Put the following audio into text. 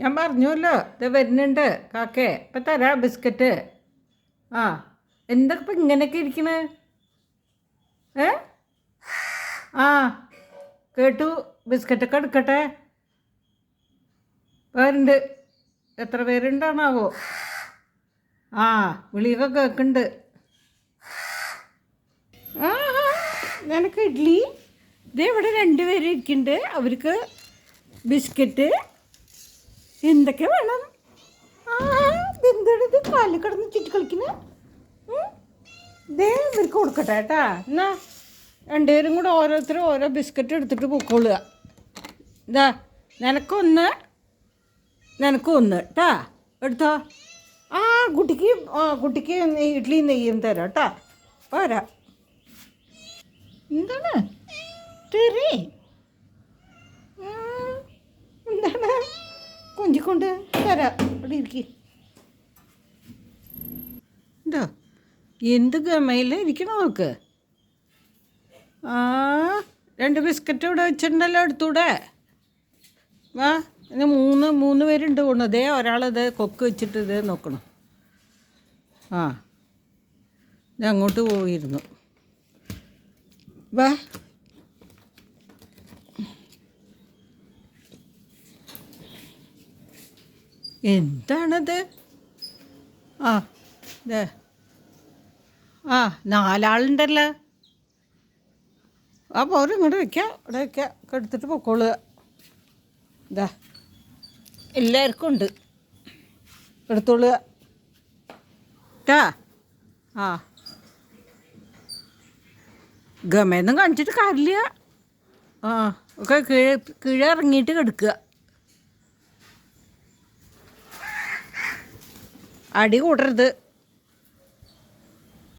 ഞാൻ പറഞ്ഞല്ലോ ഇത് വരുന്നുണ്ട് കാക്കേ ഇപ്പം തരാം ബിസ്ക്കറ്റ്. ആ എന്തൊക്കെ ഇപ്പം ഇങ്ങനെയൊക്കെ ഇരിക്കണേ? ഏ ആ കേട്ടു. ബിസ്ക്കറ്റൊക്കെ എടുക്കട്ടെ. പേരുണ്ട്. എത്ര പേരുണ്ടാണാവോ? ആ വിളിയൊക്കെ കേൾക്കുന്നുണ്ട്. ആ നിനക്ക് ഇഡ്ഡലി. ഇതേ ഇവിടെ 2 പേര് ഇരിക്കുന്നുണ്ട്. അവർക്ക് ബിസ്ക്കറ്റ് എന്തൊക്കെ വേണം. ആ ഇതെന്താണിത് കാലിൽ കിടന്ന് ചുറ്റി കളിക്കുന്നത്? ഇതേ ഇവർക്ക് കൊടുക്കട്ടെ കേട്ടാ. എന്നാ 2 പേരും കൂടെ ഓരോരുത്തരും ഓരോ ബിസ്ക്കറ്റ് എടുത്തിട്ട് പൊക്കോളുക. ഇതാ നിനക്കൊന്ന് കേട്ടാ. എടുത്തോ. ആ കുട്ടിക്ക് ഇഡ്ഡലി നെയ്യും തരാം കേട്ടാ. പോരാ. എന്താണ് തെറി? എന്താണ് കൊഞ്ചിക്കൊണ്ട് തരാം. ഇവിടെ ഇരിക്കും. എന്താ എന്ത് ഗമയിൽ ഇരിക്കണം നോക്ക്. ആ 2 ബിസ്ക്കറ്റ് ഇവിടെ വെച്ചിട്ടുണ്ടല്ലോ, എടുത്തൂടെ? വാ. ഇനി 3 പേരുണ്ട് തോന്നുന്നു. അതേ ഒരാളത് കൊക്ക് വെച്ചിട്ട് ഇതേ നോക്കണം. ആ ഞാൻ അങ്ങോട്ട് പോയിരുന്നു. വാ. എന്താണത്? ആ ഇതേ ആ 4 ആളുണ്ടല്ലോ. ആ പോരും ഇങ്ങോട്ട് വയ്ക്കാം. ഇവിടെ വയ്ക്കാം. ഒക്കെ എടുത്തിട്ട് പൊക്കോളുക. ഇതാ എല്ലാവർക്കും ഉണ്ട്. എടുത്തോളുക ട്ടാ. ആ ഗമയൊന്നും കാണിച്ചിട്ട് കാര്യമില്ല. ആ ഒക്കെ കീഴിറങ്ങിയിട്ട് കിടക്കുക. അടി കൂട്ടരുത്.